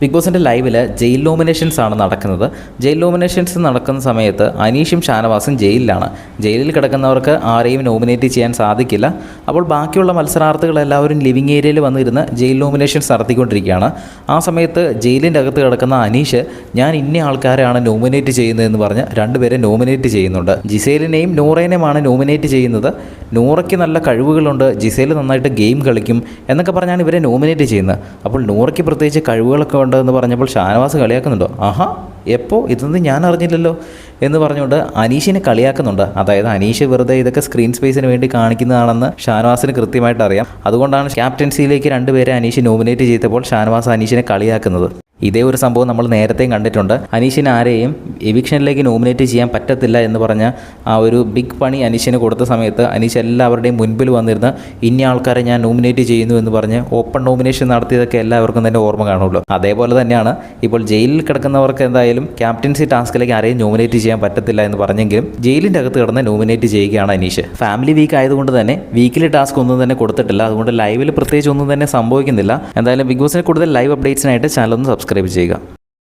Big ബോസിൻ്റെ ലൈവിൽ jail nominations ആണ് നടക്കുന്നത്. ജയിൽ നോമിനേഷൻസ് നടക്കുന്ന സമയത്ത് അനീഷും ഷാനവാസും ജയിലിലാണ്. ജയിലിൽ കിടക്കുന്നവർക്ക് ആരെയും നോമിനേറ്റ് ചെയ്യാൻ സാധിക്കില്ല. അപ്പോൾ ബാക്കിയുള്ള മത്സരാർത്ഥികൾ എല്ലാവരും ലിവിങ് ഏരിയയിൽ വന്നിരുന്ന് ജയിൽ നോമിനേഷൻസ് നടത്തിക്കൊണ്ടിരിക്കുകയാണ്. ആ സമയത്ത് ജയിലിൻ്റെ അകത്ത് കിടക്കുന്ന അനീഷ് ഞാൻ ഇന്ന ആൾക്കാരെയാണ് നോമിനേറ്റ് ചെയ്യുന്നതെന്ന് പറഞ്ഞ് രണ്ടുപേരെ നോമിനേറ്റ് ചെയ്യുന്നുണ്ട്. ജിസേലിനെയും നൂറേനെയുമാണ് നോമിനേറ്റ് ചെയ്യുന്നത്. നൂറയ്ക്ക് നല്ല കഴിവുകളുണ്ട്, ജിസേൽ നന്നായിട്ട് ഗെയിം കളിക്കും എന്നൊക്കെ പറഞ്ഞാണ് ഇവരെ നോമിനേറ്റ് ചെയ്യുന്നത്. അപ്പോൾ നൂറയ്ക്ക് പ്രത്യേകിച്ച് കഴിവുകളൊക്കെ എന്ന് പറഞ്ഞപ്പോൾ ഷാനവാസ് കളിയാക്കുന്നുണ്ടോ? ആഹാ, എപ്പോൾ ഇതൊന്നും ഞാൻ അറിഞ്ഞില്ലല്ലോ എന്ന് പറഞ്ഞുകൊണ്ട് അനീഷിനെ കളിയാക്കുന്നുണ്ട്. അതായത് അനീഷ് വെറുതെ ഇതൊക്കെ സ്ക്രീൻ സ്പേസിന് വേണ്ടി കാണിക്കുന്നതാണെന്ന് ഷാനവാസിന് കൃത്യമായിട്ട് അറിയാം. അതുകൊണ്ടാണ് ക്യാപ്റ്റൻസിയിലേക്ക് രണ്ടുപേരെ അനീഷ് നോമിനേറ്റ് ചെയ്തപ്പോൾ ഷാനവാസ് അനീഷിനെ കളിയാക്കുന്നത്. ഇതേ ഒരു സംഭവം നമ്മൾ നേരത്തെയും കണ്ടിട്ടുണ്ട്. അനീഷിന് ആരെയും എവിക്ഷനിലേക്ക് നോമിനേറ്റ് ചെയ്യാൻ പറ്റത്തില്ല എന്ന് പറഞ്ഞ ആ ഒരു ബിഗ് പണി അനീഷിന് കൊടുത്ത സമയത്ത് അനീഷ് എല്ലാവരുടെയും മുൻപിൽ വന്നിരുന്ന് ഇന്ന ആൾക്കാരെ ഞാൻ നോമിനേറ്റ് ചെയ്യുന്നു എന്ന് പറഞ്ഞ് ഓപ്പൺ നോമിനേഷൻ നടത്തിയതൊക്കെ എല്ലാവർക്കും തന്നെ ഓർമ്മ കാണുമല്ലോ. അതേപോലെ തന്നെയാണ് ഇപ്പോൾ ജയിലിൽ കിടക്കുന്നവർക്ക് എന്തായാലും ക്യാപ്റ്റൻസി ടാസ്കിലേക്ക് ആരെയും നോമിനേറ്റ് ചെയ്യാൻ പറ്റത്തില്ല എന്ന് പറഞ്ഞെങ്കിലും ജയിലിൻ്റെ അകത്ത് കിടന്ന് നോമിനേറ്റ് ചെയ്യുകയാണ് അനീഷ്. ഫാമിലി വീക്ക് ആയതുകൊണ്ട് തന്നെ വീക്കിലി ടാസ്ക് ഒന്നും തന്നെ കൊടുത്തിട്ടില്ല. അതുകൊണ്ട് ലൈവിൽ പ്രത്യേകിച്ച് ഒന്നും തന്നെ സംഭവിക്കുന്നില്ല. എന്തായാലും ബിഗ് ബോസിന് കൂടുതൽ ലൈവ് അപ്ഡേറ്റ്സിനായിട്ട് ചാനൽ ഒന്ന് സബ്സ്ക്രൈബ് ചെയ്യുക.